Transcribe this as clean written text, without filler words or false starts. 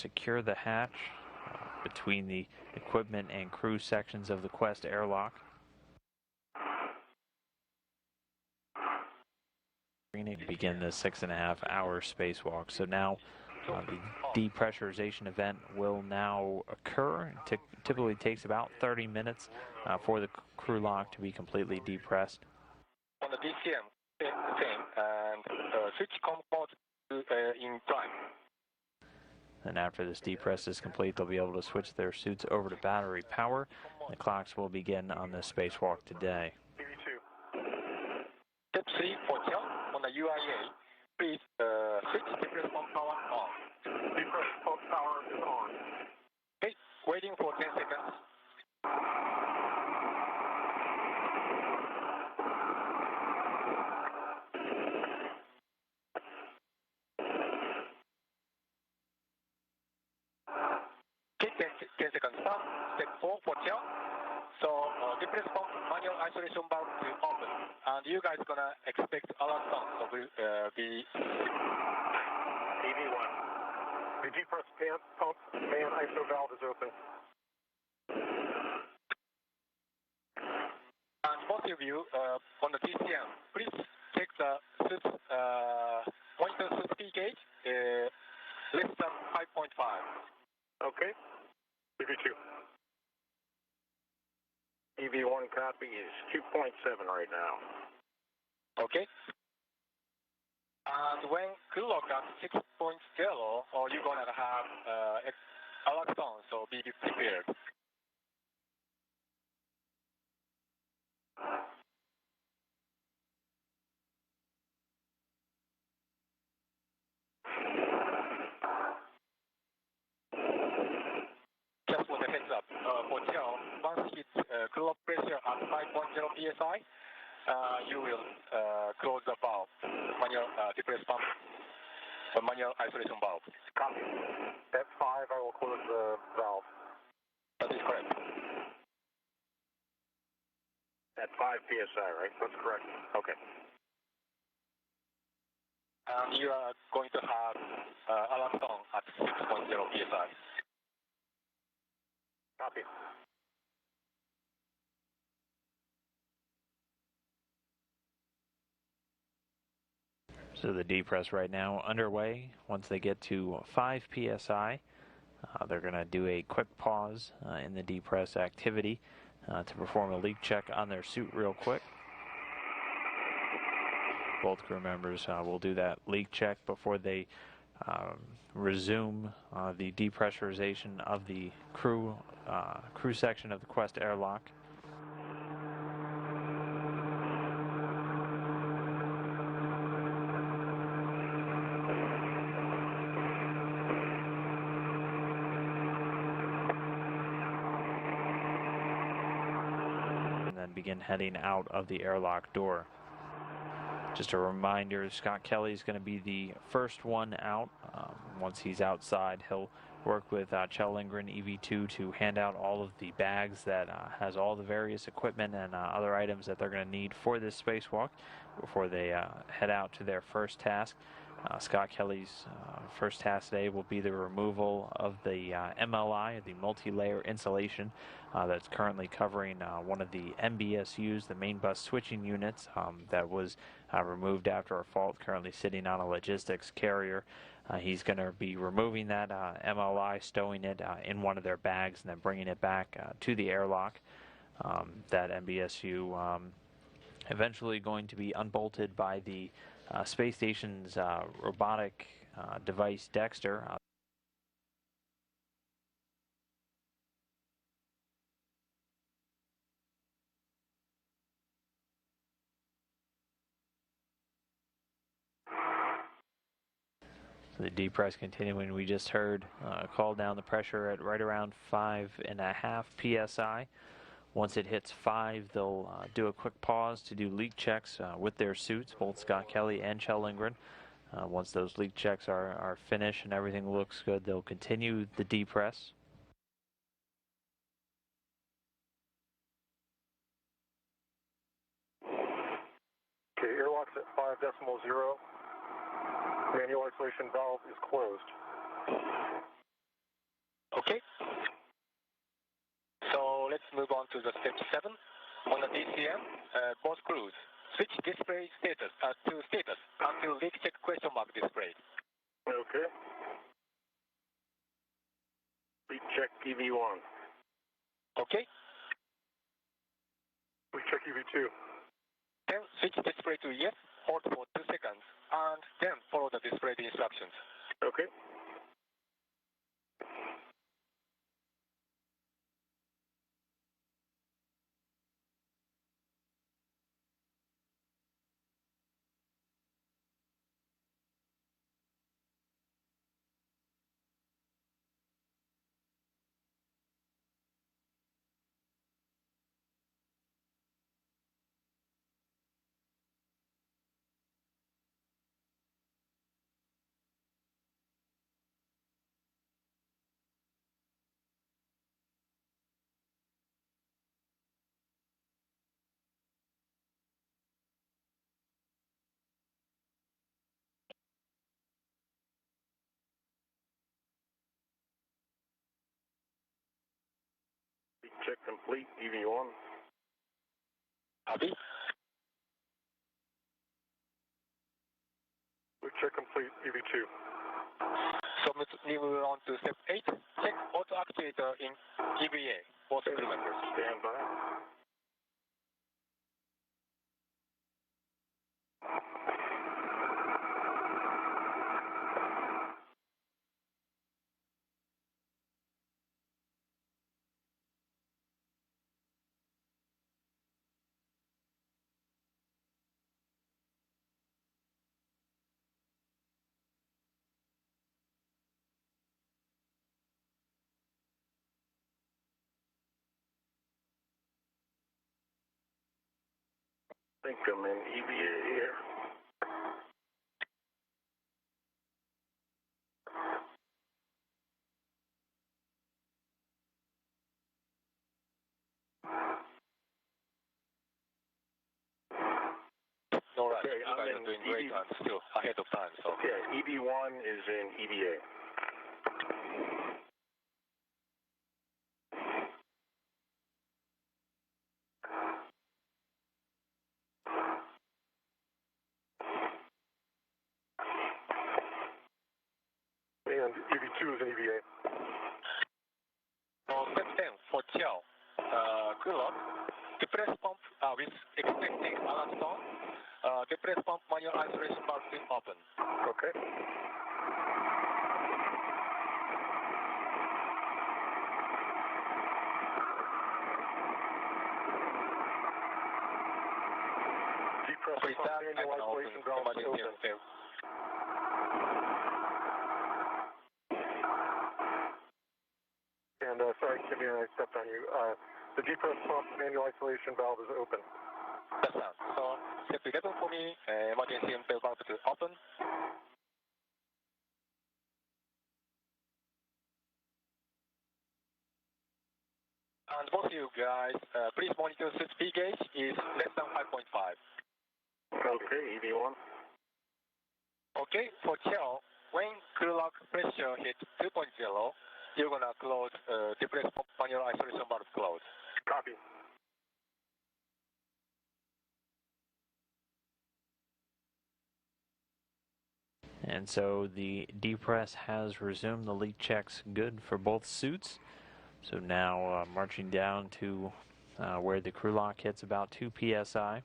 secure the hatch between the equipment and crew sections of the Quest airlock. Begin the 6.5-hour spacewalk. So now the depressurization event will now occur. It typically takes about 30 minutes for the crew lock to be completely depressed. On the DCM, same, and switch comfort in time. And after this depress is complete, they'll be able to switch their suits over to battery power. The clocks will begin on this spacewalk today. Step 3 for Tel on the UIA. Please switch depress pump power on. Depress pump power is on. Okay, waiting for 10 seconds. Okay, 10 seconds stop. Step 4 for Tel. So depress pump manual isolation valve to open, and you guys gonna expect alarm sound, so will be EV1. The depress pump manual iso valve is open. And both of you on the DCM, please check the suit, monitor suit speed gauge less than 5.5. Okay. EV2. EV1 copy is 2.7 right now. Okay. And when crew lock at 6.0, or you're going to have alert sound, so be prepared. Just for the heads up, for Tel, once it's crew lock pressure at 5.0 psi, you will close the valve, manual depress pump, manual isolation valve. Copy. At 5, I will close the valve. That is correct. At 5 psi, right? That's correct. Okay. And you are going to have alarm sound at 6.0 psi. Copy. So the depress right now underway. Once they get to 5 psi, they're going to do a quick pause in the depress activity to perform a leak check on their suit real quick. Both crew members will do that leak check before they resume the depressurization of the crew section of the Quest airlock. And then begin heading out of the airlock door. Just a reminder, Scott Kelly is going to be the first one out. Once he's outside, he'll work with Kjell Lindgren, EV2, to hand out all of the bags that has all the various equipment and other items that they're going to need for this spacewalk before they head out to their first task. Scott Kelly's first task today will be the removal of the MLI, the multi-layer insulation that's currently covering one of the MBSUs, the main bus switching units, that was removed after a fault, currently sitting on a logistics carrier. He's going to be removing that MLI, stowing it in one of their bags, and then bringing it back to the airlock. That MBSU eventually going to be unbolted by the space station's robotic device Dexter. So the depress continuing. We just heard call down the pressure at right around 5.5 psi. Once it hits 5, they'll do a quick pause to do leak checks with their suits, both Scott Kelly and Kjell Lindgren. Once those leak checks are finished and everything looks good, they'll continue the depress. Okay, airlock's at 5.0. Manual isolation valve is closed. Okay. So let's move on to the step 7. On the DCM, both crews switch display status to status until leak check question mark displayed. Okay. Leak check EV1. Okay. Leak check EV2. Then switch display to yes, hold for 2 seconds, and then follow the displayed instructions. Okay. Leak check complete EV1. Copy. Leak check complete EV2. So we move on to step 8. Check auto actuator in EVA, both crew members. Stand by. I think I'm in EVA here. No rush. Okay, You I'm guys in are doing great and still ahead of time. So. Okay, EV1 is in EVA. And EV2 is in EVA. Step 10 for Chiao. Crew lock. Depress pump with expecting alert tone. Depress pump manual isolation valve is open. Okay. Depress Please pump that I manual can open isolation valve is emergency open. fail. And sorry, Kimmy, I stepped on you. The depress pump manual isolation valve is open. That's done. So step 11 for me, emergency fail valve is open. And both of you guys, please monitor suit P gauge is less than 5.5. Okay, EV1. Okay, for Chiao, when crew lock pressure hits 2.0, you're gonna close depress pump manual isolation valve close. Copy. And so the depress has resumed. The leak check's good for both suits. So now marching down to where the crew lock hits about 2 psi.